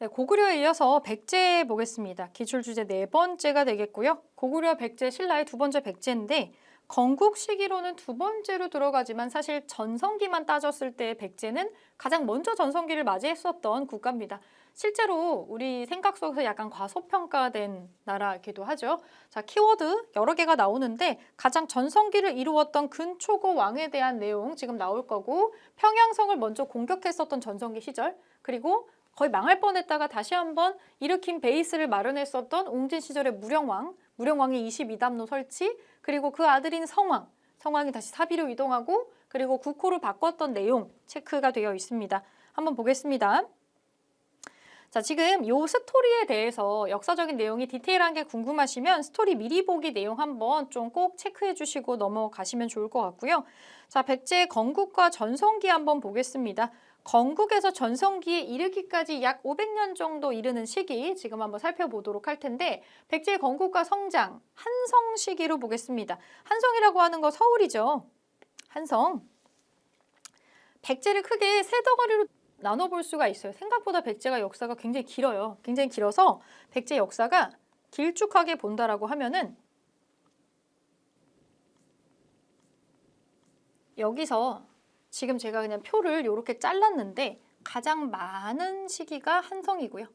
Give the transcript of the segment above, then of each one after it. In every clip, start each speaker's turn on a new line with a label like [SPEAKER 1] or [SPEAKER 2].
[SPEAKER 1] 네, 고구려에 이어서 백제 보겠습니다. 기출주제 네 번째가 되겠고요. 고구려 백제 신라의 두 번째 백제인데 건국 시기로는 두 번째로 들어가지만 사실 전성기만 따졌을 때 백제는 가장 먼저 전성기를 맞이했었던 국가입니다. 실제로 우리 생각 속에서 약간 과소평가된 나라이기도 하죠. 자, 키워드 여러 개가 나오는데 가장 전성기를 이루었던 근초고 왕에 대한 내용 지금 나올 거고 평양성을 먼저 공격했었던 전성기 시절 그리고 거의 망할 뻔했다가 다시 한번 일으킨 베이스를 마련했었던 옹진 시절의 무령왕이 22담로 설치, 그리고 그 아들인 성왕이 다시 사비로 이동하고 그리고 국호를 바꿨던 내용 체크가 되어 있습니다. 한번 보겠습니다. 자, 지금 요 스토리에 대해서 역사적인 내용이 디테일한 게 궁금하시면 스토리 미리 보기 내용 한번 좀 꼭 체크해 주시고 넘어가시면 좋을 것 같고요. 자, 백제의 건국과 전성기 한번 보겠습니다. 건국에서 전성기에 이르기까지 약 500년 정도 이르는 시기 지금 한번 살펴보도록 할 텐데 백제의 건국과 성장, 한성 시기로 보겠습니다. 한성이라고 하는 거 서울이죠. 한성. 백제를 크게 세 덩어리로 나눠볼 수가 있어요. 생각보다 백제가 역사가 굉장히 길어요. 굉장히 길어서 백제 역사가 길쭉하게 본다라고 하면은 여기서 지금 제가 그냥 표를 이렇게 잘랐는데 가장 많은 시기가 한성이고요.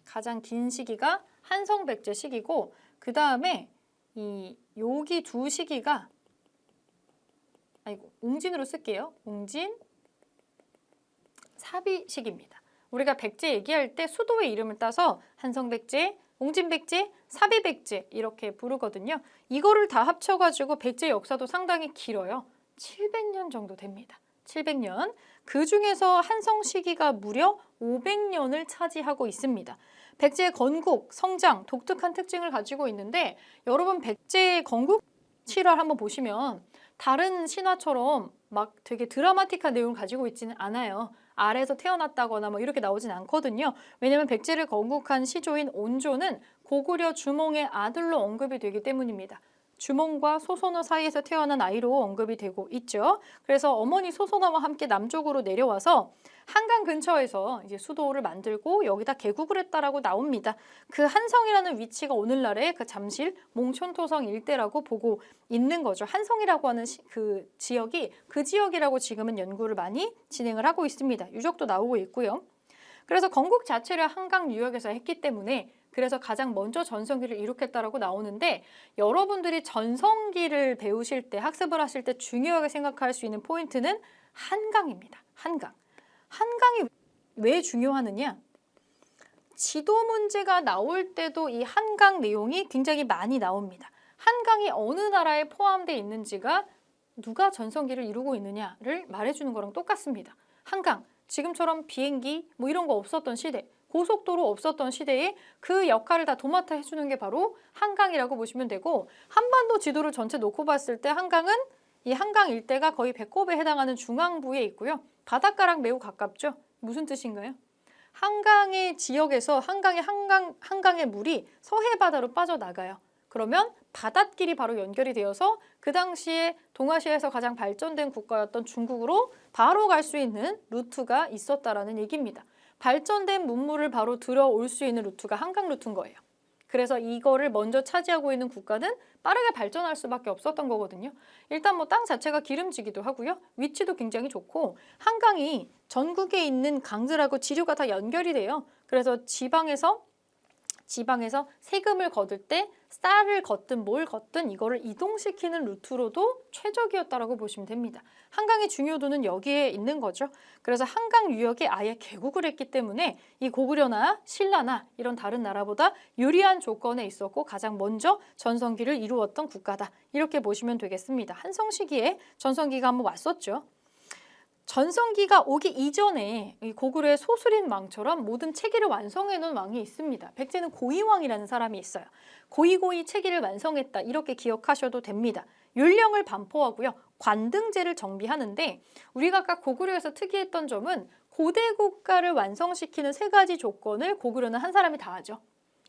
[SPEAKER 1] 가장 긴 시기가 한성 백제 시기고 그 다음에 여기 두 시기가 옹진으로 쓸게요. 옹진, 사비 시기입니다. 우리가 백제 얘기할 때 수도의 이름을 따서 한성백제, 옹진백제, 사비백제 이렇게 부르거든요. 이거를 다 합쳐가지고 백제 역사도 상당히 길어요. 700년 정도 됩니다. 700년. 그 중에서 한성 시기가 무려 500년을 차지하고 있습니다. 백제의 건국, 성장, 독특한 특징을 가지고 있는데 여러분 백제의 건국 실화를 한번 보시면 다른 신화처럼 막 되게 드라마틱한 내용을 가지고 있지는 않아요. 아래에서 태어났다거나 뭐 이렇게 나오진 않거든요. 왜냐하면 백제를 건국한 시조인 온조는 고구려 주몽의 아들로 언급이 되기 때문입니다. 주몽과 소선호 사이에서 태어난 아이로 언급이 되고 있죠. 그래서 어머니 소선호와 함께 남쪽으로 내려와서 한강 근처에서 이제 수도를 만들고 여기다 개국을 했다라고 나옵니다. 그 한성이라는 위치가 오늘날의 그 잠실 몽촌토성 일대라고 보고 있는 거죠. 한성이라고 하는 그 지역이 그 지역이라고 지금은 연구를 많이 진행을 하고 있습니다. 유적도 나오고 있고요. 그래서 건국 자체를 한강 유역에서 했기 때문에 그래서 가장 먼저 전성기를 이룩했다라고 나오는데 여러분들이 전성기를 배우실 때 학습을 하실 때 중요하게 생각할 수 있는 포인트는 한강입니다. 한강. 한강이 왜 중요하느냐? 지도 문제가 나올 때도 이 한강 내용이 굉장히 많이 나옵니다. 한강이 어느 나라에 포함되어 있는지가 누가 전성기를 이루고 있느냐를 말해주는 거랑 똑같습니다. 한강, 지금처럼 비행기 뭐 이런 거 없었던 시대, 고속도로 없었던 시대에 그 역할을 다 도맡아 해주는 게 바로 한강이라고 보시면 되고 한반도 지도를 전체 놓고 봤을 때 한강은 이 한강 일대가 거의 배꼽에 해당하는 중앙부에 있고요. 바닷가랑 매우 가깝죠. 무슨 뜻인가요? 한강의 지역에서 한강의 물이 서해 바다로 빠져나가요. 그러면 바닷길이 바로 연결이 되어서 그 당시에 동아시아에서 가장 발전된 국가였던 중국으로 바로 갈 수 있는 루트가 있었다라는 얘기입니다. 발전된 문물을 바로 들어올 수 있는 루트가 한강 루트인 거예요. 그래서 이거를 먼저 차지하고 있는 국가는 빠르게 발전할 수밖에 없었던 거거든요. 일단 뭐 땅 자체가 기름지기도 하고요. 위치도 굉장히 좋고 한강이 전국에 있는 강들하고 지류가 다 연결이 돼요. 그래서 지방에서 세금을 거둘 때 쌀을 걷든 뭘 걷든 이거를 이동시키는 루트로도 최적이었다라고 보시면 됩니다. 한강의 중요도는 여기에 있는 거죠. 그래서 한강 유역에 아예 개국을 했기 때문에 이 고구려나 신라나 이런 다른 나라보다 유리한 조건에 있었고 가장 먼저 전성기를 이루었던 국가다. 이렇게 보시면 되겠습니다. 한성 시기에 전성기가 한번 왔었죠. 전성기가 오기 이전에 고구려의 소수린 왕처럼 모든 체계를 완성해 놓은 왕이 있습니다. 백제는 고이왕이라는 사람이 있어요. 고이고이 체계를 완성했다 이렇게 기억하셔도 됩니다. 율령을 반포하고요. 관등제를 정비하는데 우리가 아까 고구려에서 특이했던 점은 고대 국가를 완성시키는 세 가지 조건을 고구려는 한 사람이 다 하죠.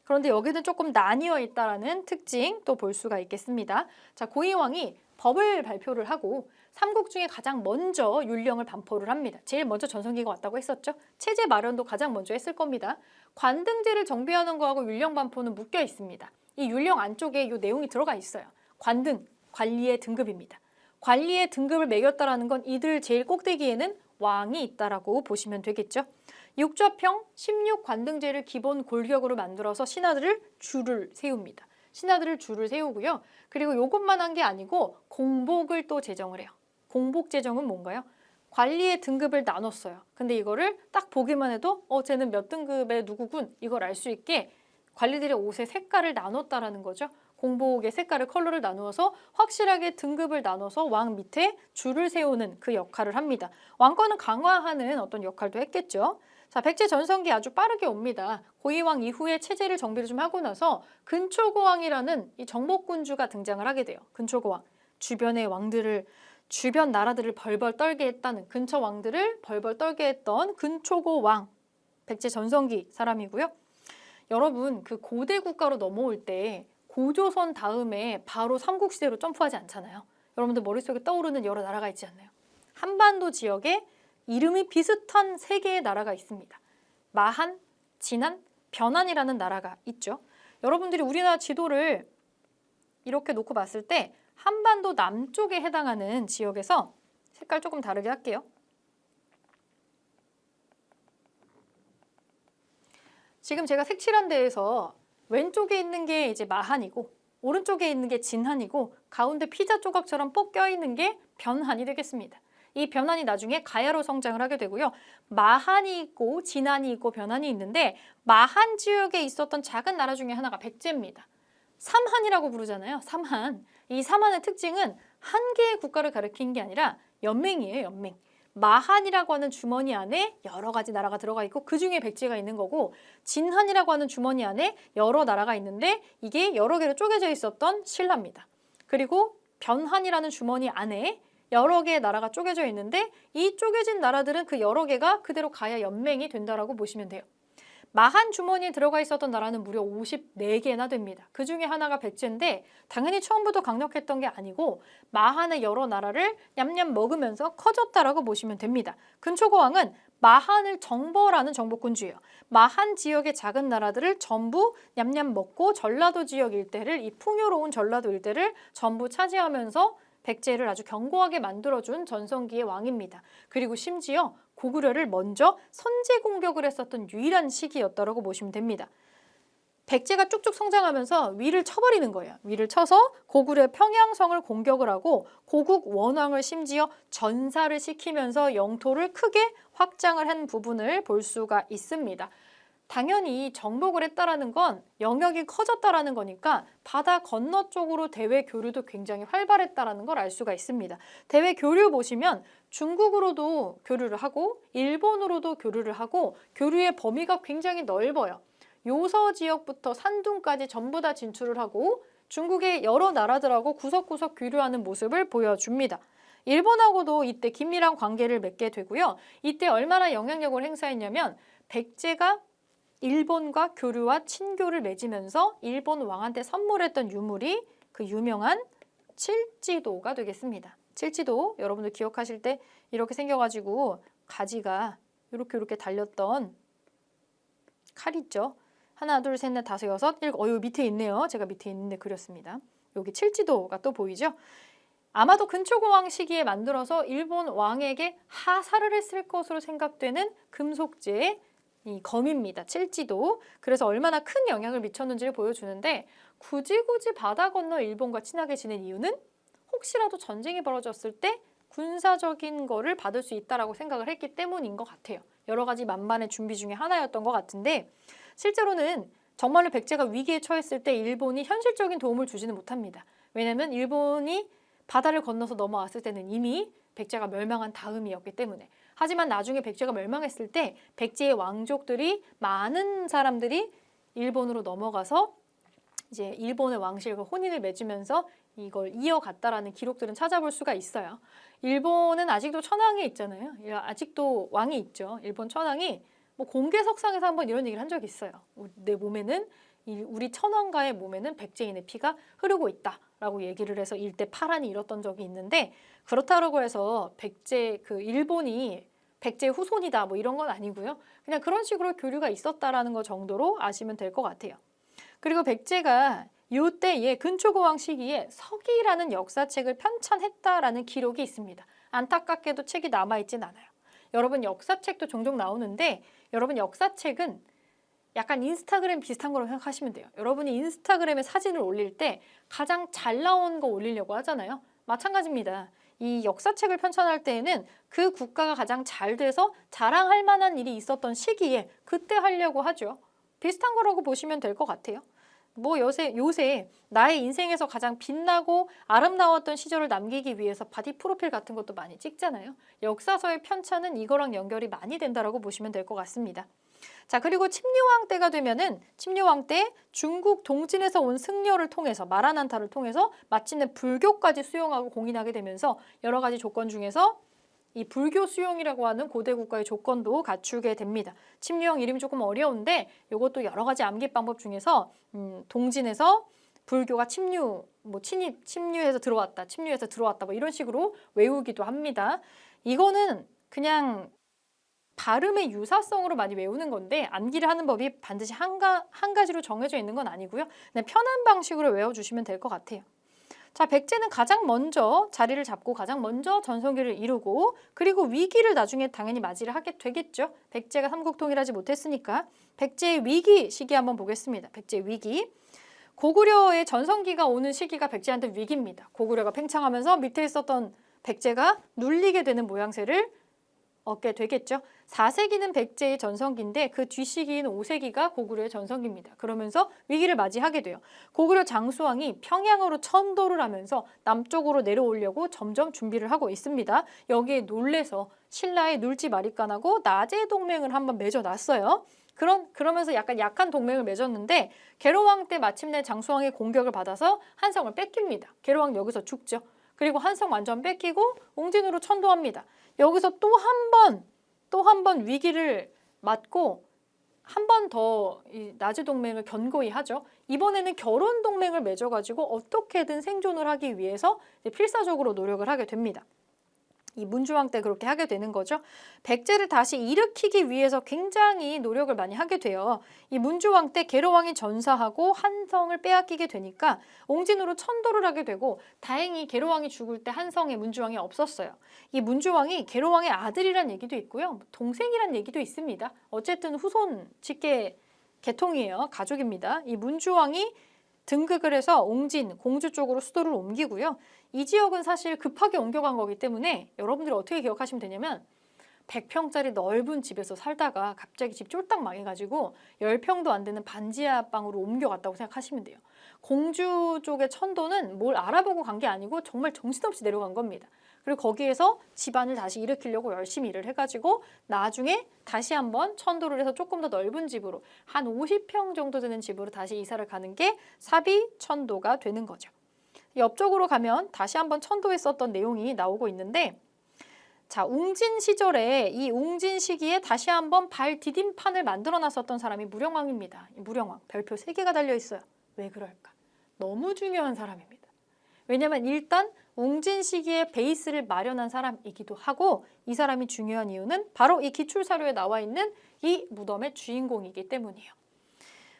[SPEAKER 1] 그런데 여기는 조금 나뉘어 있다라는 특징 또 볼 수가 있겠습니다. 자, 고이왕이 법을 발표를 하고 삼국 중에 가장 먼저 율령을 반포를 합니다. 제일 먼저 전성기가 왔다고 했었죠. 체제 마련도 가장 먼저 했을 겁니다. 관등제를 정비하는 거하고 율령 반포는 묶여 있습니다. 이 율령 안쪽에 이 내용이 들어가 있어요. 관등, 관리의 등급입니다. 관리의 등급을 매겼다라는 건 이들 제일 꼭대기에는 왕이 있다라고 보시면 되겠죠. 육좌평 16관등제를 기본 골격으로 만들어서 신하들을 줄을 세웁니다. 신하들을 줄을 세우고요. 그리고 이것만 한 게 아니고 공복을 또 제정을 해요. 공복 제정은 뭔가요? 관리의 등급을 나눴어요. 근데 이거를 딱 보기만 해도 쟤는 몇 등급의 누구군 이걸 알 수 있게 관리들의 옷의 색깔을 나눴다라는 거죠. 공복의 색깔을 컬러를 나누어서 확실하게 등급을 나눠서 왕 밑에 줄을 세우는 그 역할을 합니다. 왕권을 강화하는 어떤 역할도 했겠죠. 자, 백제 전성기 아주 빠르게 옵니다. 고이왕 이후에 체제를 정비를 좀 하고 나서 근초고왕이라는 이 정복군주가 등장을 하게 돼요. 근초고왕. 주변 나라들을 벌벌 떨게 했다는 근처 왕들을 벌벌 떨게 했던 근초고왕. 백제 전성기 사람이고요. 여러분, 그 고대 국가로 넘어올 때 고조선 다음에 바로 삼국시대로 점프하지 않잖아요. 여러분들 머릿속에 떠오르는 여러 나라가 있지 않나요? 한반도 지역에 이름이 비슷한 세 개의 나라가 있습니다. 마한, 진한, 변한이라는 나라가 있죠. 여러분들이 우리나라 지도를 이렇게 놓고 봤을 때 한반도 남쪽에 해당하는 지역에서 색깔 조금 다르게 할게요. 지금 제가 색칠한 데에서 왼쪽에 있는 게 이제 마한이고 오른쪽에 있는 게 진한이고 가운데 피자 조각처럼 꼭 껴있는 게 변한이 되겠습니다. 이 변한이 나중에 가야로 성장을 하게 되고요. 마한이 있고 진한이 있고 변한이 있는데 마한 지역에 있었던 작은 나라 중에 하나가 백제입니다. 삼한이라고 부르잖아요. 삼한. 이 삼한의 특징은 한 개의 국가를 가리키는 게 아니라 연맹이에요. 연맹. 마한이라고 하는 주머니 안에 여러 가지 나라가 들어가 있고 그중에 백제가 있는 거고 진한이라고 하는 주머니 안에 여러 나라가 있는데 이게 여러 개로 쪼개져 있었던 신라입니다. 그리고 변한이라는 주머니 안에 여러 개의 나라가 쪼개져 있는데 이 쪼개진 나라들은 그 여러 개가 그대로 가야 연맹이 된다라고 보시면 돼요. 마한 주머니에 들어가 있었던 나라는 무려 54개나 됩니다. 그 중에 하나가 백제인데 당연히 처음부터 강력했던 게 아니고 마한의 여러 나라를 냠냠 먹으면서 커졌다라고 보시면 됩니다. 근초고왕은 마한을 정벌하는 정복군주예요. 마한 지역의 작은 나라들을 전부 냠냠 먹고 전라도 지역 일대를 이 풍요로운 전라도 일대를 전부 차지하면서 백제를 아주 견고하게 만들어준 전성기의 왕입니다. 그리고 심지어 고구려를 먼저 선제 공격을 했었던 유일한 시기였다고 보시면 됩니다. 백제가 쭉쭉 성장하면서 위를 쳐버리는 거예요. 위를 쳐서 고구려의 평양성을 공격을 하고 고국 원왕을 심지어 전사를 시키면서 영토를 크게 확장을 한 부분을 볼 수가 있습니다. 당연히 정복을 했다라는 건 영역이 커졌다라는 거니까 바다 건너 쪽으로 대외 교류도 굉장히 활발했다라는 걸 알 수가 있습니다. 대외 교류 보시면 중국으로도 교류를 하고 일본으로도 교류를 하고 교류의 범위가 굉장히 넓어요. 요서 지역부터 산둥까지 전부 다 진출을 하고 중국의 여러 나라들하고 구석구석 교류하는 모습을 보여줍니다. 일본하고도 이때 긴밀한 관계를 맺게 되고요. 이때 얼마나 영향력을 행사했냐면 백제가 일본과 교류와 친교를 맺으면서 일본 왕한테 선물했던 유물이 그 유명한 칠지도가 되겠습니다. 칠지도 여러분들 기억하실 때 이렇게 생겨가지고 가지가 이렇게 달렸던 칼 있죠. 하나, 둘, 셋, 넷, 다섯, 여섯, 일곱. 요 밑에 있네요. 제가 밑에 있는데 그렸습니다. 여기 칠지도가 또 보이죠. 아마도 근초고왕 시기에 만들어서 일본 왕에게 하사를 했을 것으로 생각되는 금속재의 이 검입니다. 칠지도. 그래서 얼마나 큰 영향을 미쳤는지를 보여주는데 굳이 바다 건너 일본과 친하게 지낸 이유는 혹시라도 전쟁이 벌어졌을 때 군사적인 거를 받을 수 있다라고 생각을 했기 때문인 것 같아요. 여러 가지 만반의 준비 중에 하나였던 것 같은데 실제로는 정말로 백제가 위기에 처했을 때 일본이 현실적인 도움을 주지는 못합니다. 왜냐하면 일본이 바다를 건너서 넘어왔을 때는 이미 백제가 멸망한 다음이었기 때문에. 하지만 나중에 백제가 멸망했을 때 백제의 왕족들이 많은 사람들이 일본으로 넘어가서 이제 일본의 왕실과 혼인을 맺으면서 이걸 이어갔다라는 기록들은 찾아볼 수가 있어요. 일본은 아직도 천황에 있잖아요. 아직도 왕이 있죠. 일본 천황이 뭐 공개석상에서 한번 이런 얘기를 한 적이 있어요. 내 몸에는 우리 천황가의 몸에는 백제인의 피가 흐르고 있다라고 얘기를 해서 일대 파란이 일었던 적이 있는데, 그렇다고 해서 일본이 백제의 후손이다 뭐 이런 건 아니고요. 그냥 그런 식으로 교류가 있었다라는 거 정도로 아시면 될 것 같아요. 그리고 백제가 이때의 근초고왕 시기에 서기라는 역사책을 편찬했다라는 기록이 있습니다. 안타깝게도 책이 남아있진 않아요. 여러분 역사책도 종종 나오는데, 여러분 역사책은 약간 인스타그램 비슷한 거로 생각하시면 돼요. 여러분이 인스타그램에 사진을 올릴 때 가장 잘 나온 거 올리려고 하잖아요. 마찬가지입니다. 이 역사책을 편찬할 때에는 그 국가가 가장 잘 돼서 자랑할 만한 일이 있었던 시기에 그때 하려고 하죠. 비슷한 거라고 보시면 될 것 같아요. 뭐 요새 나의 인생에서 가장 빛나고 아름다웠던 시절을 남기기 위해서 바디 프로필 같은 것도 많이 찍잖아요. 역사서의 편찬은 이거랑 연결이 많이 된다라고 보시면 될 것 같습니다. 자, 그리고 침류왕 때가 되면은 침류왕 때 중국 동진에서 온 승려를 통해서 마라난타를 통해서 마침내 불교까지 수용하고 공인하게 되면서 여러 가지 조건 중에서 이 불교 수용이라고 하는 고대 국가의 조건도 갖추게 됩니다. 침류왕 이름이 조금 어려운데 이것도 여러 가지 암기 방법 중에서 동진에서 불교가 침류해서 들어왔다 뭐 이런 식으로 외우기도 합니다. 이거는 그냥 발음의 유사성으로 많이 외우는 건데 암기를 하는 법이 반드시 한 가지로 정해져 있는 건 아니고요. 그냥 편한 방식으로 외워주시면 될 것 같아요. 자, 백제는 가장 먼저 자리를 잡고 가장 먼저 전성기를 이루고, 그리고 위기를 나중에 당연히 맞이를 하게 되겠죠. 백제가 삼국 통일하지 못했으니까. 백제의 위기 시기 한번 보겠습니다. 백제의 위기. 고구려의 전성기가 오는 시기가 백제한테 위기입니다. 고구려가 팽창하면서 밑에 있었던 백제가 눌리게 되는 모양새를 얻게 되겠죠. 4세기는 백제의 전성기인데 그 뒤시기인 5세기가 고구려의 전성기입니다. 그러면서 위기를 맞이하게 돼요. 고구려 장수왕이 평양으로 천도를 하면서 남쪽으로 내려오려고 점점 준비를 하고 있습니다. 여기에 놀래서 신라의 눌지마리간하고 나제 동맹을 한번 맺어놨어요. 그러면서 약간 약한 동맹을 맺었는데 개로왕 때 마침내 장수왕의 공격을 받아서 한성을 뺏깁니다. 개로왕 여기서 죽죠. 그리고 한성 완전 뺏기고 옹진으로 천도합니다. 여기서 또 한 번 위기를 맞고 한 번 더 이 나제 동맹을 견고히 하죠. 이번에는 결혼 동맹을 맺어가지고 어떻게든 생존을 하기 위해서 필사적으로 노력을 하게 됩니다. 이 문주왕 때 그렇게 하게 되는 거죠. 백제를 다시 일으키기 위해서 굉장히 노력을 많이 하게 돼요. 이 문주왕 때 계로왕이 전사하고 한성을 빼앗기게 되니까 옹진으로 천도를 하게 되고, 다행히 계로왕이 죽을 때 한성에 문주왕이 없었어요. 이 문주왕이 계로왕의 아들이란 얘기도 있고요. 동생이란 얘기도 있습니다. 어쨌든 후손 직계 계통이에요. 가족입니다. 이 문주왕이 등극을 해서 옹진, 공주 쪽으로 수도를 옮기고요. 이 지역은 사실 급하게 옮겨간 거기 때문에 여러분들이 어떻게 기억하시면 되냐면 100평짜리 넓은 집에서 살다가 갑자기 집 쫄딱 망해가지고 10평도 안 되는 반지하 방으로 옮겨갔다고 생각하시면 돼요. 공주 쪽의 천도는 뭘 알아보고 간 게 아니고 정말 정신없이 내려간 겁니다. 그리고 거기에서 집안을 다시 일으키려고 열심히 일을 해가지고 나중에 다시 한번 천도를 해서 조금 더 넓은 집으로 한 50평 정도 되는 집으로 다시 이사를 가는 게 사비천도가 되는 거죠. 옆쪽으로 가면 다시 한번 천도했었던 내용이 나오고 있는데, 자, 웅진 시절에 이 웅진 시기에 다시 한번 발 디딤판을 만들어 놨었던 사람이 무령왕입니다. 무령왕 별표 3개가 달려 있어요. 왜 그럴까? 너무 중요한 사람입니다. 왜냐면 일단 웅진 시기에 베이스를 마련한 사람이기도 하고, 이 사람이 중요한 이유는 바로 이 기출사료에 나와 있는 이 무덤의 주인공이기 때문이에요.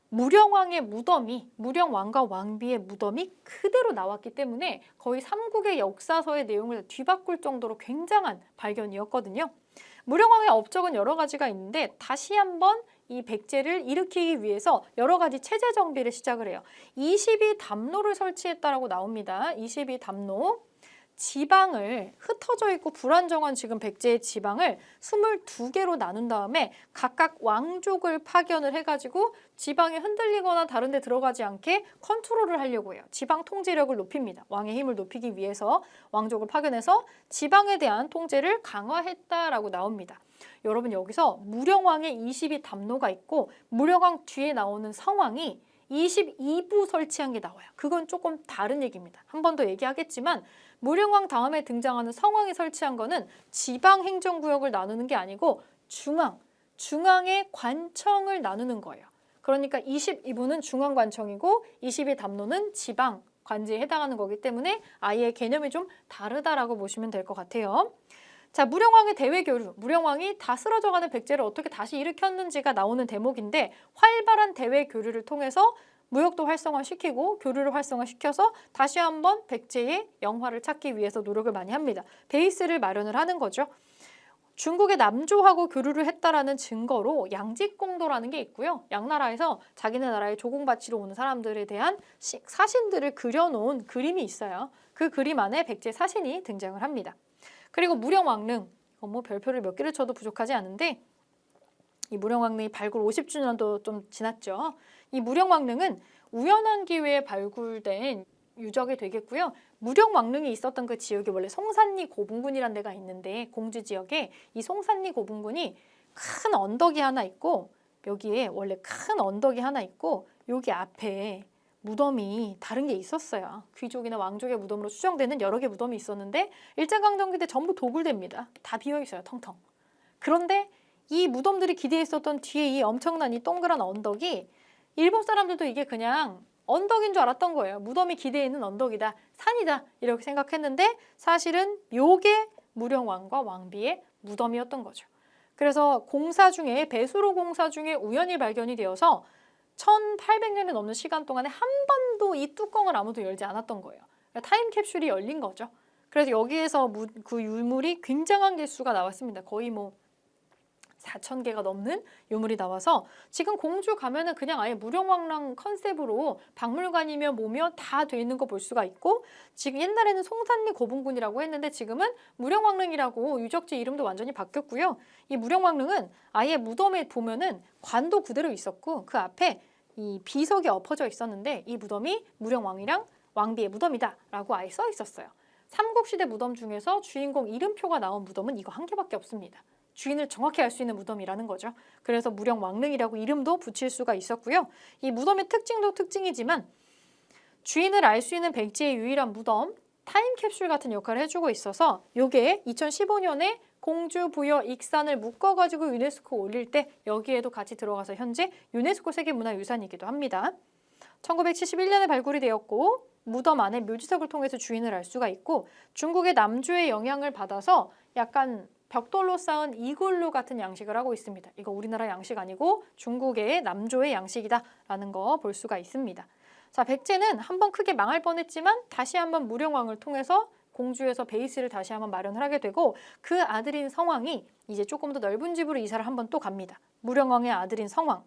[SPEAKER 1] 무령왕의 무덤이, 무령왕과 왕비의 무덤이 그대로 나왔기 때문에 거의 삼국의 역사서의 내용을 뒤바꿀 정도로 굉장한 발견이었거든요. 무령왕의 업적은 여러 가지가 있는데 다시 한번 이 백제를 일으키기 위해서 여러 가지 체제 정비를 시작을 해요. 22담로를 설치했다라고 나옵니다. 22담로. 지방을 흩어져 있고 불안정한 지금 백제의 지방을 22개로 나눈 다음에 각각 왕족을 파견을 해가지고 지방이 흔들리거나 다른 데 들어가지 않게 컨트롤을 하려고 해요. 지방 통제력을 높입니다. 왕의 힘을 높이기 위해서 왕족을 파견해서 지방에 대한 통제를 강화했다라고 나옵니다. 여러분 여기서 무령왕의 22담로가 있고 무령왕 뒤에 나오는 성왕이 22부 설치한 게 나와요. 그건 조금 다른 얘기입니다. 한 번 더 얘기하겠지만 무령왕 다음에 등장하는 성왕이 설치한 거는 지방 행정구역을 나누는 게 아니고 중앙의 관청을 나누는 거예요. 그러니까 22부는 중앙관청이고 22담로는 지방 관제에 해당하는 거기 때문에 아예 개념이 좀 다르다라고 보시면 될 것 같아요. 자, 무령왕의 대외교류, 무령왕이 다 쓰러져가는 백제를 어떻게 다시 일으켰는지가 나오는 대목인데 활발한 대외교류를 통해서 무역도 활성화시키고 교류를 활성화시켜서 다시 한번 백제의 영화를 찾기 위해서 노력을 많이 합니다. 베이스를 마련을 하는 거죠. 중국의 남조하고 교류를 했다라는 증거로 양직공도라는 게 있고요. 양나라에서 자기네 나라에 조공바치러 오는 사람들에 대한 사신들을 그려놓은 그림이 있어요. 그 그림 안에 백제 사신이 등장을 합니다. 그리고 무령왕릉, 뭐 별표를 몇 개를 쳐도 부족하지 않은데 이 무령왕릉이 발굴 50주년도 좀 지났죠. 이 무령왕릉은 우연한 기회에 발굴된 유적이 되겠고요. 무령왕릉이 있었던 그 지역이 원래 송산리 고분군이라는 데가 있는데 공주 지역에 이 송산리 고분군이 큰 언덕이 하나 있고 여기에 원래 큰 언덕이 하나 있고 여기 앞에 무덤이 다른 게 있었어요. 귀족이나 왕족의 무덤으로 추정되는 여러 개 무덤이 있었는데 일제강점기 때 전부 도굴됩니다. 다 비어있어요. 텅텅. 그런데 이 무덤들이 기대했었던 뒤에 이 엄청난 이 동그란 언덕이 일본 사람들도 이게 그냥 언덕인 줄 알았던 거예요. 무덤이 기대해 있는 언덕이다. 산이다. 이렇게 생각했는데 사실은 요게 무령왕과 왕비의 무덤이었던 거죠. 그래서 공사 중에 배수로 공사 중에 우연히 발견이 되어서 1800년이 넘는 시간 동안에 한 번도 이 뚜껑을 아무도 열지 않았던 거예요. 타임캡슐이 열린 거죠. 그래서 여기에서 그 유물이 굉장한 개수가 나왔습니다. 거의 뭐 4,000개가 넘는 유물이 나와서 지금 공주 가면은 그냥 아예 무령왕릉 컨셉으로 박물관이며 뭐며 다 돼 있는 거 볼 수가 있고 지금 옛날에는 송산리 고분군이라고 했는데 지금은 무령왕릉이라고 유적지 이름도 완전히 바뀌었고요. 이 무령왕릉은 아예 무덤에 보면은 관도 그대로 있었고 그 앞에 이 비석이 엎어져 있었는데 이 무덤이 무령왕이랑 왕비의 무덤이다 라고 아예 써 있었어요. 삼국시대 무덤 중에서 주인공 이름표가 나온 무덤은 이거 한 개밖에 없습니다. 주인을 정확히 알 수 있는 무덤이라는 거죠. 그래서 무령왕릉이라고 이름도 붙일 수가 있었고요. 이 무덤의 특징도 특징이지만 주인을 알 수 있는 백제의 유일한 무덤, 타임캡슐 같은 역할을 해주고 있어서 이게 2015년에 공주, 부여, 익산을 묶어가지고 유네스코 올릴 때 여기에도 같이 들어가서 현재 유네스코 세계문화유산이기도 합니다. 1971년에 발굴이 되었고 무덤 안에 묘지석을 통해서 주인을 알 수가 있고 중국의 남조의 영향을 받아서 약간 벽돌로 쌓은 이글루 같은 양식을 하고 있습니다. 이거 우리나라 양식 아니고 중국의 남조의 양식이다라는 거 볼 수가 있습니다. 자, 백제는 한번 크게 망할 뻔했지만 다시 한번 무령왕을 통해서 공주에서 베이스를 다시 한번 마련을 하게 되고 그 아들인 성왕이 이제 조금 더 넓은 집으로 이사를 한번 또 갑니다. 무령왕의 아들인 성왕.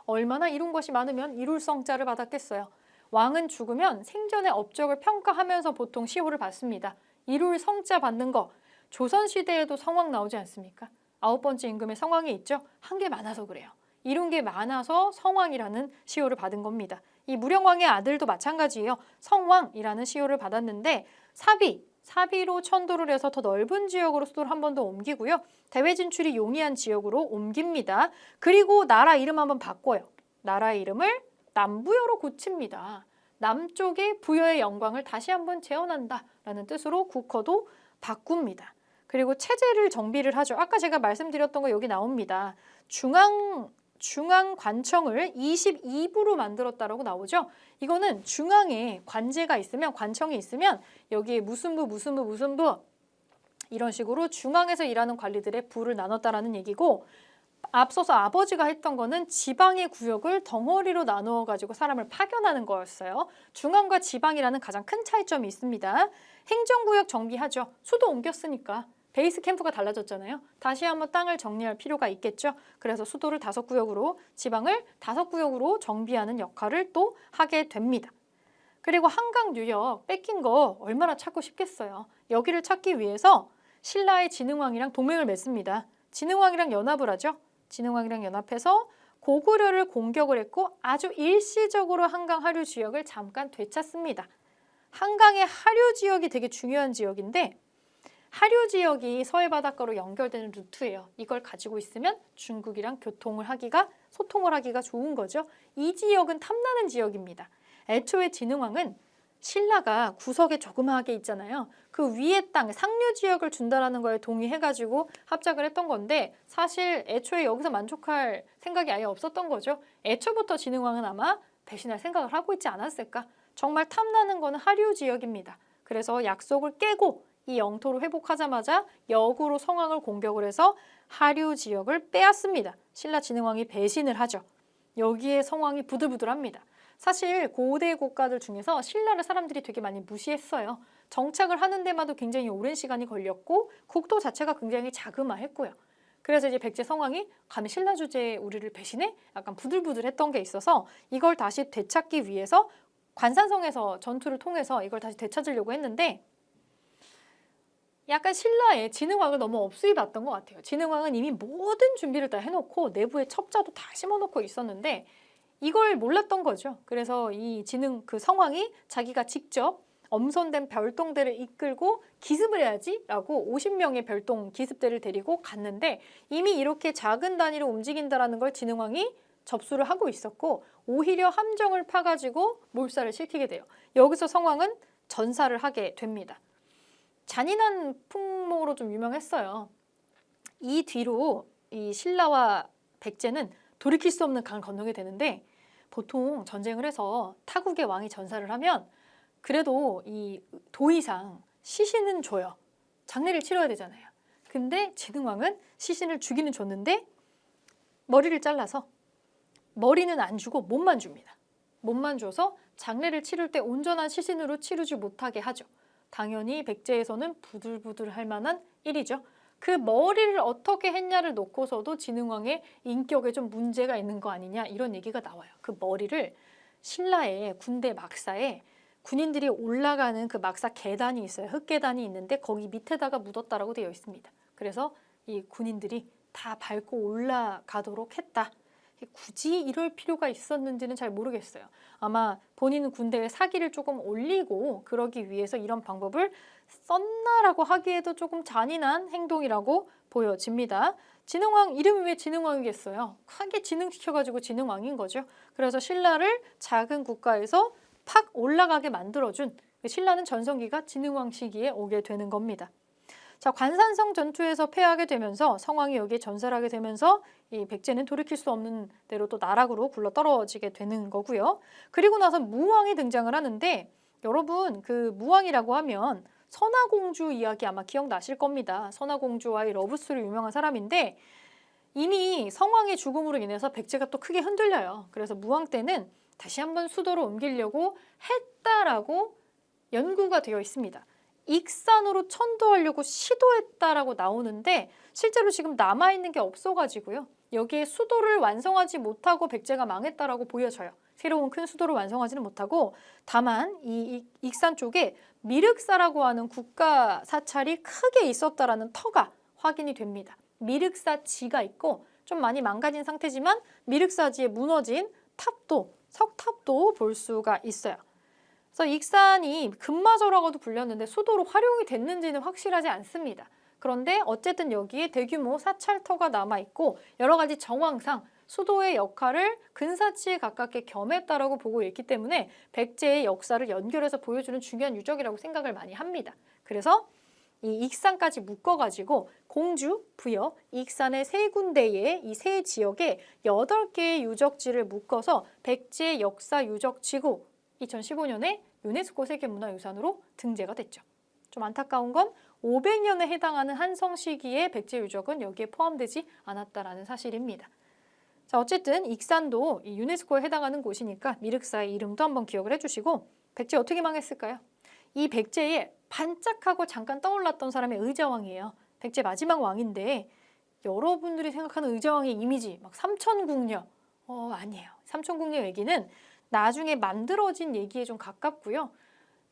[SPEAKER 1] 얼마나 이룬 것이 많으면 이룰 성자를 받았겠어요. 왕은 죽으면 생전의 업적을 평가하면서 보통 시호를 받습니다. 이룰 성자 받는 거 조선시대에도 성왕 나오지 않습니까? 9번째 임금에 성왕이 있죠? 한 게 많아서 그래요. 이룬 게 많아서 성왕이라는 시호를 받은 겁니다. 이 무령왕의 아들도 마찬가지예요. 성왕이라는 시호를 받았는데 사비로 천도를 해서 더 넓은 지역으로 수도를 한 번 더 옮기고요. 대외 진출이 용이한 지역으로 옮깁니다. 그리고 나라 이름 한번 바꿔요. 나라의 이름을 남부여로 고칩니다. 남쪽의 부여의 영광을 다시 한번 재현한다라는 뜻으로 국호도 바꿉니다. 그리고 체제를 정비를 하죠. 아까 제가 말씀드렸던 거 여기 나옵니다. 중앙관청을 22부로 만들었다라고 나오죠. 이거는 중앙에 관제가 있으면 관청이 있으면 여기에 무슨 부 이런 식으로 중앙에서 일하는 관리들의 부를 나눴다라는 얘기고 앞서서 아버지가 했던 거는 지방의 구역을 덩어리로 나누어 가지고 사람을 파견하는 거였어요. 중앙과 지방이라는 가장 큰 차이점이 있습니다. 행정구역 정비하죠. 수도 옮겼으니까. 베이스 캠프가 달라졌잖아요. 다시 한번 땅을 정리할 필요가 있겠죠. 그래서 수도를 5구역으로 지방을 5구역으로 정비하는 역할을 또 하게 됩니다. 그리고 한강 유역 뺏긴 거 얼마나 찾고 싶겠어요. 여기를 찾기 위해서 신라의 진흥왕이랑 동맹을 맺습니다. 진흥왕이랑 연합을 하죠. 진흥왕이랑 연합해서 고구려를 공격을 했고 아주 일시적으로 한강 하류 지역을 잠깐 되찾습니다. 한강의 하류 지역이 되게 중요한 지역인데 하류 지역이 서해 바닷가로 연결되는 루트예요. 이걸 가지고 있으면 중국이랑 소통을 하기가 좋은 거죠. 이 지역은 탐나는 지역입니다. 애초에 진흥왕은 신라가 구석에 조그마하게 있잖아요. 그 위에 땅, 상류 지역을 준다라는 거에 동의해가지고 합작을 했던 건데 사실 애초에 여기서 만족할 생각이 아예 없었던 거죠. 애초부터 진흥왕은 아마 배신할 생각을 하고 있지 않았을까. 정말 탐나는 거는 하류 지역입니다. 그래서 약속을 깨고 이 영토를 회복하자마자 역으로 성왕을 공격을 해서 하류 지역을 빼앗습니다. 신라 진흥왕이 배신을 하죠. 여기에 성왕이 부들부들합니다. 사실 고대 국가들 중에서 신라를 사람들이 되게 많이 무시했어요. 정착을 하는 데마도 굉장히 오랜 시간이 걸렸고 국토 자체가 굉장히 자그마했고요. 그래서 이제 백제 성왕이 감히 신라 주제에 우리를 배신해? 약간 부들부들했던 게 있어서 이걸 다시 되찾기 위해서 관산성에서 전투를 통해서 이걸 다시 되찾으려고 했는데 약간 신라의 진흥왕을 너무 업수히 봤던 것 같아요. 진흥왕은 이미 모든 준비를 다 해놓고 내부에 첩자도 다 심어놓고 있었는데 이걸 몰랐던 거죠. 그래서 이 그 성왕이 자기가 직접 엄선된 별동대를 이끌고 기습을 해야지라고 50명의 별동 기습대를 데리고 갔는데 이미 이렇게 작은 단위로 움직인다라는 걸 진흥왕이 접수를 하고 있었고 오히려 함정을 파가지고 몰살을 시키게 돼요. 여기서 성왕은 전사를 하게 됩니다. 잔인한 풍모로 좀 유명했어요. 이 뒤로 이 신라와 백제는 돌이킬 수 없는 강을 건너게 되는데 보통 전쟁을 해서 타국의 왕이 전사를 하면 그래도 이 도의상 시신은 줘요. 장례를 치러야 되잖아요. 근데 진흥왕은 시신을 주기는 줬는데 머리를 잘라서 머리는 안 주고 몸만 줍니다. 몸만 줘서 장례를 치를 때 온전한 시신으로 치르지 못하게 하죠. 당연히 백제에서는 부들부들할 만한 일이죠. 그 머리를 어떻게 했냐를 놓고서도 진흥왕의 인격에 좀 문제가 있는 거 아니냐 이런 얘기가 나와요. 그 머리를 신라의 군대 막사에 군인들이 올라가는 그 막사 계단이 있어요. 흙계단이 있는데 거기 밑에다가 묻었다라고 되어 있습니다. 그래서 이 군인들이 다 밟고 올라가도록 했다. 굳이 이럴 필요가 있었는지는 잘 모르겠어요. 아마 본인은 군대에 사기를 조금 올리고 그러기 위해서 이런 방법을 썼나라고 하기에도 조금 잔인한 행동이라고 보여집니다. 진흥왕 이름이 왜 진흥왕이겠어요? 크게 진흥시켜가지고 진흥왕인 거죠. 그래서 신라를 작은 국가에서 팍 올라가게 만들어준 신라는 전성기가 진흥왕 시기에 오게 되는 겁니다. 자, 관산성 전투에서 패하게 되면서 성왕이 여기에 전사를 하게 되면서 이 백제는 돌이킬 수 없는 대로 또 나락으로 굴러 떨어지게 되는 거고요. 그리고 나서 무왕이 등장을 하는데 여러분 그 무왕이라고 하면 선화공주 이야기 아마 기억나실 겁니다. 선화공주와의 러브스토리 유명한 사람인데 이미 성왕의 죽음으로 인해서 백제가 또 크게 흔들려요. 그래서 무왕 때는 다시 한번 수도로 옮기려고 했다라고 연구가 되어 있습니다. 익산으로 천도하려고 시도했다라고 나오는데 실제로 지금 남아있는 게 없어가지고요. 여기에 수도를 완성하지 못하고 백제가 망했다라고 보여져요. 새로운 큰 수도를 완성하지는 못하고 다만 이 익산 쪽에 미륵사라고 하는 국가 사찰이 크게 있었다라는 터가 확인이 됩니다. 미륵사지가 있고 좀 많이 망가진 상태지만 미륵사지에 무너진 탑도, 석탑도 볼 수가 있어요. 그래서 익산이 금마저라고도 불렸는데 수도로 활용이 됐는지는 확실하지 않습니다. 그런데 어쨌든 여기에 대규모 사찰터가 남아있고 여러 가지 정황상 수도의 역할을 근사치에 가깝게 겸했다라고 보고 있기 때문에 백제의 역사를 연결해서 보여주는 중요한 유적이라고 생각을 많이 합니다. 그래서 이 익산까지 묶어가지고 공주, 부여, 익산의 세 군데의 이 세 지역에 8개의 유적지를 묶어서 백제 역사 유적지구 2015년에 유네스코 세계문화유산으로 등재가 됐죠. 좀 안타까운 건 500년에 해당하는 한성 시기의 백제 유적은 여기에 포함되지 않았다라는 사실입니다. 자, 어쨌든 익산도 이 유네스코에 해당하는 곳이니까 미륵사의 이름도 한번 기억을 해주시고 백제 어떻게 망했을까요? 이 백제에 반짝하고 잠깐 떠올랐던 사람이 의자왕이에요. 백제 마지막 왕인데 여러분들이 생각하는 의자왕의 이미지 막 삼천궁녀 아니에요. 삼천궁녀 얘기는 나중에 만들어진 얘기에 좀 가깝고요.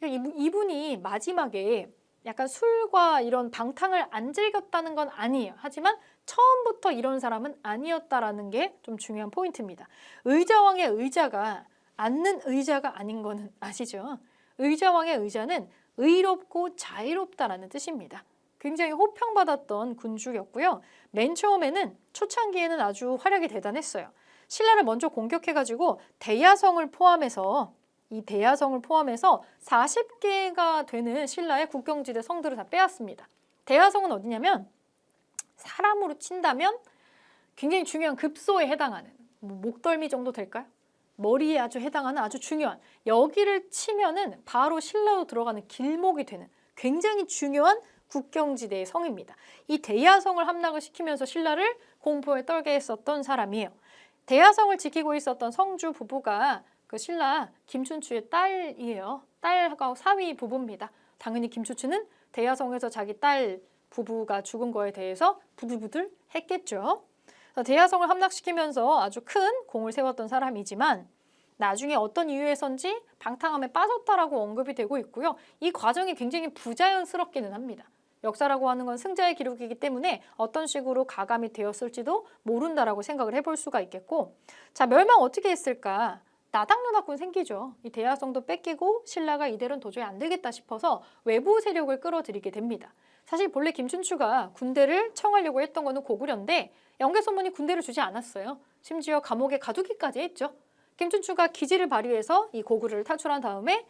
[SPEAKER 1] 이분이 마지막에 약간 술과 이런 방탕을 안 즐겼다는 건 아니에요. 하지만 처음부터 이런 사람은 아니었다라는 게 좀 중요한 포인트입니다. 의자왕의 의자가 앉는 의자가 아닌 거는 아시죠? 의자왕의 의자는 의롭고 자유롭다라는 뜻입니다. 굉장히 호평받았던 군주였고요. 맨 처음에는 초창기에는 아주 활약이 대단했어요. 신라를 먼저 공격해가지고 대야성을 포함해서 이 대야성을 포함해서 40개가 되는 신라의 국경지대 성들을 다 빼앗습니다. 대야성은 어디냐면 사람으로 친다면 굉장히 중요한 급소에 해당하는 목덜미 정도 될까요? 머리에 아주 해당하는 아주 중요한 여기를 치면은 바로 신라로 들어가는 길목이 되는 굉장히 중요한 국경지대의 성입니다. 이 대야성을 함락을 시키면서 신라를 공포에 떨게 했었던 사람이에요. 대야성을 지키고 있었던 성주 부부가 그 신라 김춘추의 딸이에요. 딸하고 사위 부부입니다. 당연히 김춘추는 대야성에서 자기 딸 부부가 죽은 거에 대해서 부들부들 했겠죠. 대야성을 함락시키면서 아주 큰 공을 세웠던 사람이지만 나중에 어떤 이유에선지 방탕함에 빠졌다라고 언급이 되고 있고요. 이 과정이 굉장히 부자연스럽기는 합니다. 역사라고 하는 건 승자의 기록이기 때문에 어떤 식으로 가감이 되었을지도 모른다라고 생각을 해볼 수가 있겠고, 자, 멸망 어떻게 했을까? 나당연합군 생기죠. 이 대야성도 뺏기고 신라가 이대로는 도저히 안 되겠다 싶어서 외부 세력을 끌어들이게 됩니다. 사실 본래 김춘추가 군대를 청하려고 했던 거는 고구려인데 영계소문이 군대를 주지 않았어요. 심지어 감옥에 가두기까지 했죠. 김춘추가 기지를 발휘해서 이 고구려를 탈출한 다음에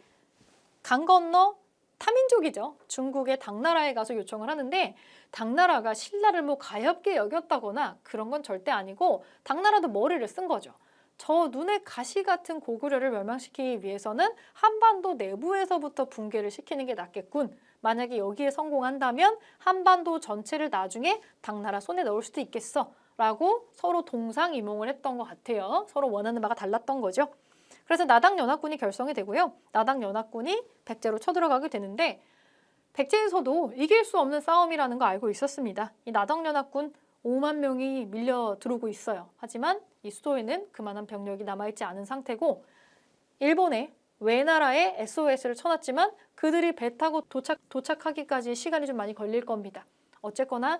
[SPEAKER 1] 강 건너 타민족이죠. 중국의 당나라에 가서 요청을 하는데 당나라가 신라를 뭐 가엾게 여겼다거나 그런 건 절대 아니고 당나라도 머리를 쓴 거죠. 저 눈에 가시 같은 고구려를 멸망시키기 위해서는 한반도 내부에서부터 붕괴를 시키는 게 낫겠군. 만약에 여기에 성공한다면 한반도 전체를 나중에 당나라 손에 넣을 수도 있겠어. 라고 서로 동상이몽을 했던 것 같아요. 서로 원하는 바가 달랐던 거죠. 그래서 나당연합군이 결성이 되고요. 나당연합군이 백제로 쳐들어가게 되는데 백제에서도 이길 수 없는 싸움이라는 거 알고 있었습니다. 이 나당연합군 5만 명이 밀려 들어오고 있어요. 하지만 이 수도에는 그만한 병력이 남아있지 않은 상태고 일본의 외나라에 SOS를 쳐놨지만 그들이 배 타고 도착하기까지 시간이 좀 많이 걸릴 겁니다. 어쨌거나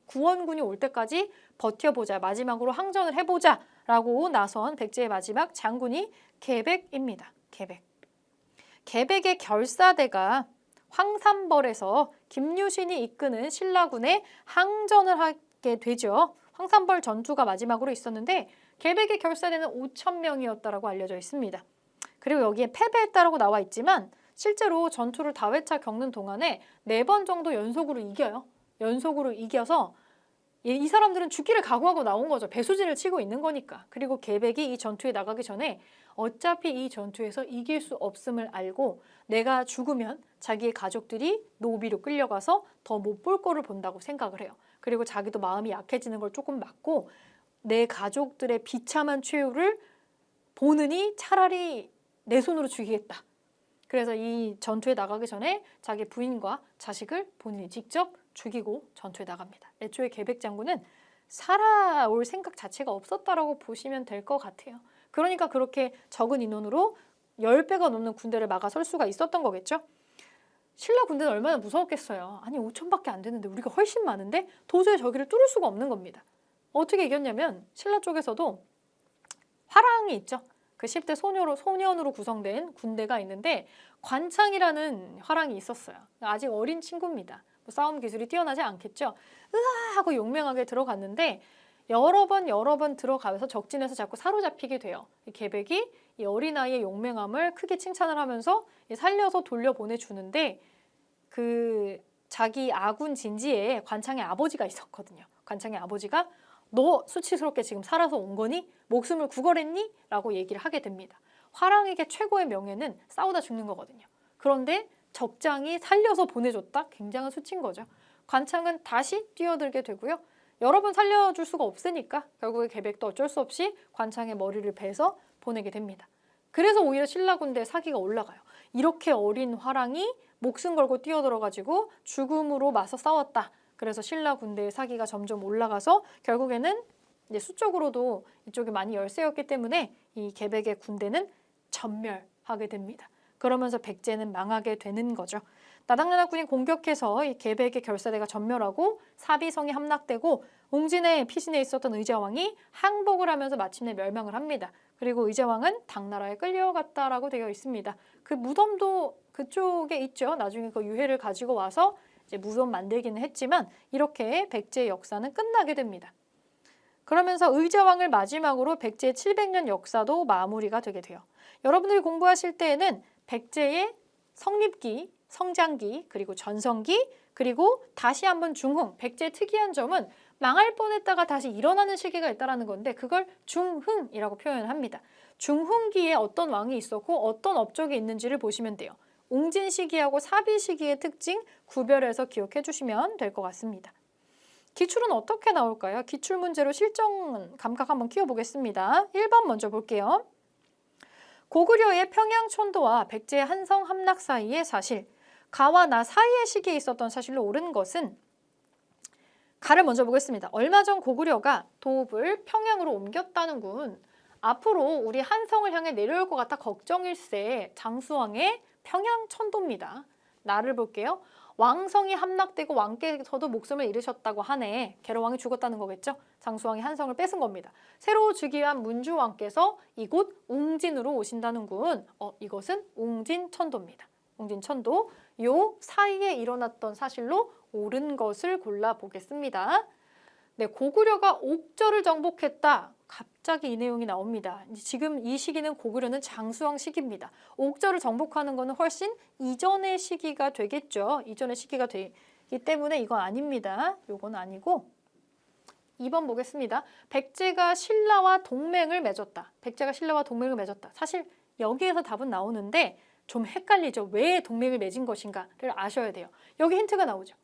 [SPEAKER 1] 구원군이 올 때까지 버텨보자, 마지막으로 항전을 해보자 라고 나선 백제의 마지막 장군이 계백입니다. 계백의 결사대가 황산벌에서 김유신이 이끄는 신라군에 항전을 하게 되죠. 황산벌 전투가 마지막으로 있었는데 계백의 결사대는 5,000명이었다라고 알려져 있습니다. 그리고 여기에 패배했다라고 나와 있지만 실제로 전투를 다회차 겪는 동안에 4번 정도 연속으로 이겨요. 연속으로 이겨서 이 사람들은 죽기를 각오하고 나온 거죠. 배수진을 치고 있는 거니까. 그리고 계백이 이 전투에 나가기 전에 어차피 이 전투에서 이길 수 없음을 알고 내가 죽으면 자기의 가족들이 노비로 끌려가서 더 못 볼 거를 본다고 생각을 해요. 그리고 자기도 마음이 약해지는 걸 조금 막고 내 가족들의 비참한 최후를 보느니 차라리 내 손으로 죽이겠다. 그래서 이 전투에 나가기 전에 자기 부인과 자식을 본인이 직접 죽이고 전투에 나갑니다. 애초에 계백 장군은 살아올 생각 자체가 없었다라고 보시면 될 것 같아요. 그러니까 그렇게 적은 인원으로 10배가 넘는 군대를 막아설 수가 있었던 거겠죠. 신라 군대는 얼마나 무서웠겠어요. 아니 5천밖에 안 되는데 우리가 훨씬 많은데 도저히 저기를 뚫을 수가 없는 겁니다. 어떻게 이겼냐면 신라 쪽에서도 화랑이 있죠. 그 10대 소년으로 구성된 군대가 있는데 관창이라는 화랑이 있었어요. 아직 어린 친구입니다. 뭐 싸움 기술이 뛰어나지 않겠죠. 으아 하고 용맹하게 들어갔는데 여러 번 들어가면서 적진에서 자꾸 사로잡히게 돼요. 계백이 이 어린아이의 용맹함을 크게 칭찬을 하면서 살려서 돌려보내주는데 그 자기 아군 진지에 관창의 아버지가 있었거든요. 관창의 아버지가 너 수치스럽게 지금 살아서 온 거니? 목숨을 구걸했니? 라고 얘기를 하게 됩니다. 화랑에게 최고의 명예는 싸우다 죽는 거거든요. 그런데 적장이 살려서 보내줬다? 굉장한 수치인 거죠. 관창은 다시 뛰어들게 되고요. 여러 번 살려줄 수가 없으니까 결국에 계백도 어쩔 수 없이 관창의 머리를 베서 보내게 됩니다. 그래서 오히려 신라 군대의 사기가 올라가요. 이렇게 어린 화랑이 목숨 걸고 뛰어들어가지고 죽음으로 맞서 싸웠다. 그래서 신라 군대의 사기가 점점 올라가서 결국에는 이제 수적으로도 이쪽이 많이 열세였기 때문에 이 계백의 군대는 전멸하게 됩니다. 그러면서 백제는 망하게 되는 거죠. 나당연합군이 공격해서 이 계백의 결사대가 전멸하고 사비성이 함락되고 웅진의 피신에 있었던 의자왕이 항복을 하면서 마침내 멸망을 합니다. 그리고 의자왕은 당나라에 끌려갔다라고 되어 있습니다. 그 무덤도 그쪽에 있죠. 나중에 그 유해를 가지고 와서 이제 무덤 만들기는 했지만 이렇게 백제의 역사는 끝나게 됩니다. 그러면서 의자왕을 마지막으로 백제의 700년 역사도 마무리가 되게 돼요. 여러분들이 공부하실 때에는 백제의 성립기, 성장기, 그리고 전성기, 그리고 다시 한번 중흥, 백제의 특이한 점은 망할 뻔했다가 다시 일어나는 시기가 있다는 건데 그걸 중흥이라고 표현을 합니다. 중흥기에 어떤 왕이 있었고 어떤 업적이 있는지를 보시면 돼요. 옹진 시기하고 사비 시기의 특징 구별해서 기억해 주시면 될 것 같습니다. 기출은 어떻게 나올까요? 기출문제로 실전 감각 한번 키워보겠습니다. 1번 먼저 볼게요. 고구려의 평양촌도와 백제의 한성 함락 사이의 사실, 가와 나 사이의 시기에 있었던 사실로 옳은 것은 가를 먼저 보겠습니다. 얼마 전 고구려가 도읍을 평양으로 옮겼다는군. 앞으로 우리 한성을 향해 내려올 것 같아 걱정일세. 장수왕의 평양천도입니다. 나를 볼게요. 왕성이 함락되고 왕께서도 목숨을 잃으셨다고 하네. 계로왕이 죽었다는 거겠죠? 장수왕이 한성을 뺏은 겁니다. 새로 즉위한 문주왕께서 이곳 웅진으로 오신다는군. 이것은 웅진천도입니다. 웅진천도. 요 사이에 일어났던 사실로 옳은 것을 골라보겠습니다. 네, 고구려가 옥저를 정복했다. 갑자기 이 내용이 나옵니다. 지금 이 시기는 고구려는 장수왕 시기입니다. 옥저를 정복하는 것은 훨씬 이전의 시기가 되겠죠. 이전의 시기가 되기 때문에 이건 아닙니다. 요건 아니고 2번 보겠습니다. 백제가 신라와 동맹을 맺었다. 백제가 신라와 동맹을 맺었다. 사실 여기에서 답은 나오는데 좀 헷갈리죠. 왜 동맹을 맺은 것인가를 아셔야 돼요. 여기 힌트가 나오죠.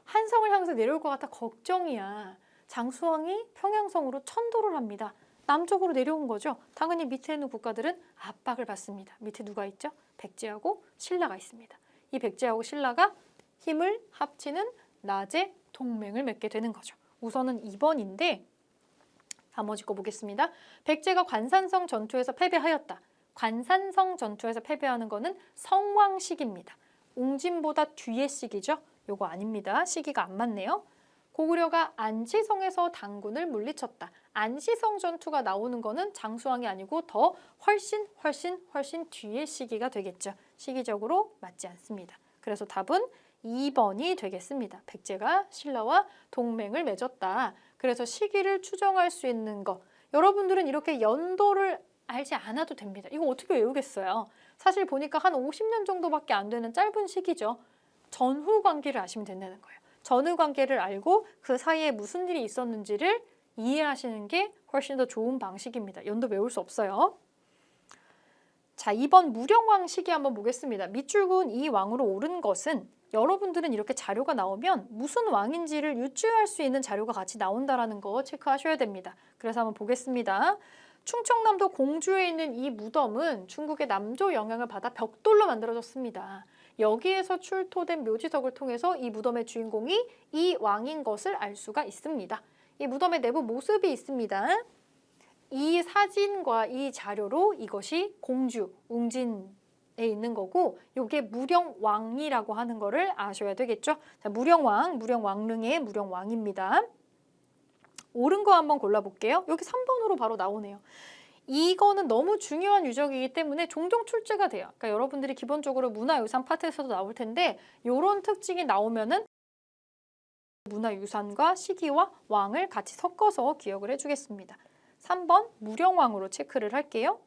[SPEAKER 1] 한성을 향해서 내려올 것 같아 걱정이야. 장수왕이 평양성으로 천도를 합니다. 남쪽으로 내려온 거죠. 당연히 밑에 있는 국가들은 압박을 받습니다. 밑에 누가 있죠? 백제하고 신라가 있습니다. 이 백제하고 신라가 힘을 합치는 낮에 동맹을 맺게 되는 거죠. 우선은 2번인데 나머지 거 보겠습니다. 백제가 관산성 전투에서 패배하였다. 관산성 전투에서 패배하는 거는 성왕시기입니다. 웅진보다 뒤의 시기죠. 요거 아닙니다. 시기가 안 맞네요. 고구려가 안시성에서 당군을 물리쳤다. 안시성 전투가 나오는 거는 장수왕이 아니고 더 훨씬 뒤의 시기가 되겠죠. 시기적으로 맞지 않습니다. 그래서 답은 2번이 되겠습니다. 백제가 신라와 동맹을 맺었다. 그래서 시기를 추정할 수 있는 거. 여러분들은 이렇게 연도를 알지 않아도 됩니다. 이거 어떻게 외우겠어요? 사실 보니까 한 50년 정도밖에 안 되는 짧은 시기죠. 전후 관계를 아시면 된다는 거예요. 전후 관계를 알고 그 사이에 무슨 일이 있었는지를 이해하시는 게 훨씬 더 좋은 방식입니다. 연도 외울 수 없어요. 자, 2번 무령왕 시기 한번 보겠습니다. 밑줄근 이 왕으로 옳은 것은 여러분들은 이렇게 자료가 나오면 무슨 왕인지를 유추할 수 있는 자료가 같이 나온다는 거 체크하셔야 됩니다. 그래서 한번 보겠습니다. 충청남도 공주에 있는 이 무덤은 중국의 남조 영향을 받아 벽돌로 만들어졌습니다. 여기에서 출토된 묘지석을 통해서 이 무덤의 주인공이 이 왕인 것을 알 수가 있습니다. 이 무덤의 내부 모습이 있습니다. 이 사진과 이 자료로 이것이 공주, 웅진에 있는 거고 이게 무령왕이라고 하는 거를 아셔야 되겠죠. 자, 무령왕, 무령왕릉의 무령왕입니다. 옳은 거 한번 골라볼게요. 여기 3번으로 바로 나오네요. 이거는 너무 중요한 유적이기 때문에 종종 출제가 돼요. 그러니까 여러분들이 기본적으로 문화유산 파트에서도 나올 텐데 이런 특징이 나오면은 문화유산과 시기와 왕을 같이 섞어서 기억을 해주겠습니다. 3번 무령왕으로 체크를 할게요.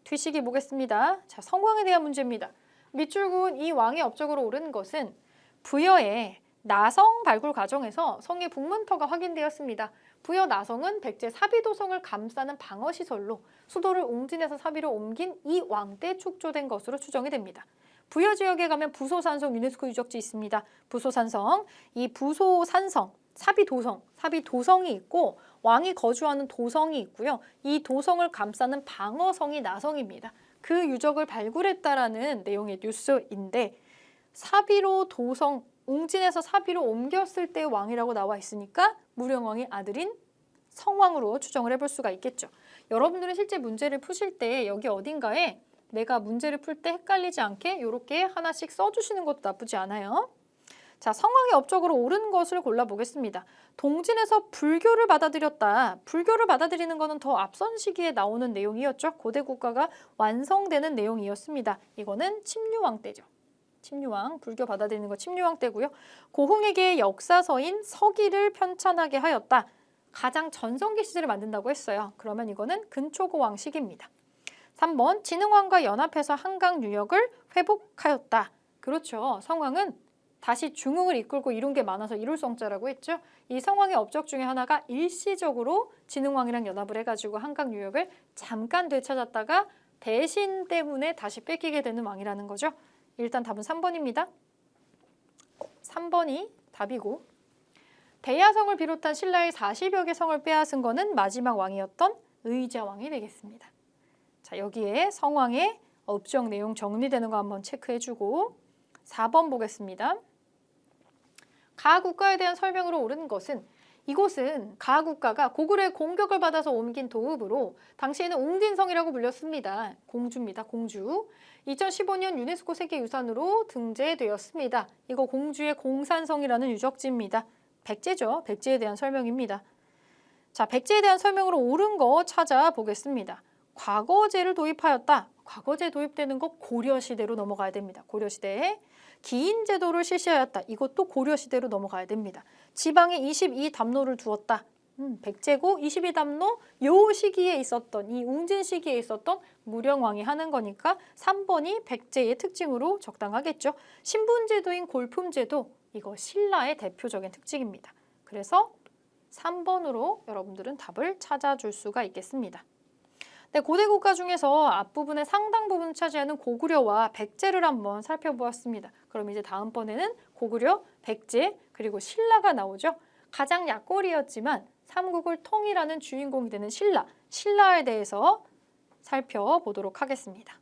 [SPEAKER 1] 뒤시기 보겠습니다. 자, 성왕에 대한 문제입니다. 밑줄근 이 왕의 업적으로 옳은 것은 부여의 나성 발굴 과정에서 성의 북문터가 확인되었습니다. 부여 나성은 백제 사비도성을 감싸는 방어시설로 수도를 웅진에서 사비로 옮긴 이 왕 때 축조된 것으로 추정이 됩니다. 부여 지역에 가면 부소산성 유네스코 유적지 있습니다. 부소산성, 이 부소산성, 사비도성이 있고 왕이 거주하는 도성이 있고요. 이 도성을 감싸는 방어성이 나성입니다. 그 유적을 발굴했다라는 내용의 뉴스인데 사비로 도성, 웅진에서 사비로 옮겼을 때의 왕이라고 나와 있으니까 무령왕의 아들인 성왕으로 추정을 해볼 수가 있겠죠. 여러분들은 실제 문제를 푸실 때 여기 어딘가에 내가 문제를 풀 때 헷갈리지 않게 이렇게 하나씩 써주시는 것도 나쁘지 않아요. 자, 성왕의 업적으로 옳은 것을 골라보겠습니다. 동진에서 불교를 받아들였다. 불교를 받아들이는 것은 더 앞선 시기에 나오는 내용이었죠. 고대 국가가 완성되는 내용이었습니다. 이거는 침류왕 때죠. 침류왕, 불교 받아들이는 거 침류왕 때고요. 고흥에게 역사서인 서기를 편찬하게 하였다. 가장 전성기 시절에 만든다고 했어요. 그러면 이거는 근초고왕 시기입니다. 3번 진흥왕과 연합해서 한강 유역을 회복하였다. 그렇죠. 성왕은 다시 중흥을 이끌고 이룬 게 많아서 이룰성자라고 했죠. 이 성왕의 업적 중에 하나가 일시적으로 진흥왕이랑 연합을 해가지고 한강 유역을 잠깐 되찾았다가 대신 때문에 다시 뺏기게 되는 왕이라는 거죠. 일단 답은 3번입니다. 3번이 답이고, 대야성을 비롯한 신라의 40여 개 성을 빼앗은 거는 마지막 왕이었던 의자왕이 되겠습니다. 자, 여기에 성왕의 업적 내용 정리되는 거 한번 체크해주고 4번 보겠습니다. 가국가에 대한 설명으로 옳은 것은, 이곳은 가국가가 고구려의 공격을 받아서 옮긴 도읍으로 당시에는 웅진성이라고 불렸습니다. 공주입니다. 공주. 2015년 유네스코 세계유산으로 등재되었습니다. 이거 공주의 공산성이라는 유적지입니다. 백제죠. 백제에 대한 설명입니다. 자, 백제에 대한 설명으로 옳은 거 찾아보겠습니다. 과거제를 도입하였다. 과거제 도입되는 거 고려시대로 넘어가야 됩니다. 고려시대에 기인제도를 실시하였다. 이것도 고려시대로 넘어가야 됩니다. 지방에 22담로를 두었다. 백제고 22담로 요 시기에 있었던, 이 웅진 시기에 있었던 무령왕이 하는 거니까 3번이 백제의 특징으로 적당하겠죠. 신분제도인 골품제도, 이거 신라의 대표적인 특징입니다. 그래서 3번으로 여러분들은 답을 찾아줄 수가 있겠습니다. 네, 고대 국가 중에서 앞부분의 상당 부분을 차지하는 고구려와 백제를 한번 살펴보았습니다. 그럼 이제 다음번에는 고구려, 백제, 그리고 신라가 나오죠. 가장 약골이었지만 삼국을 통일하는 주인공이 되는 신라에 대해서 살펴보도록 하겠습니다.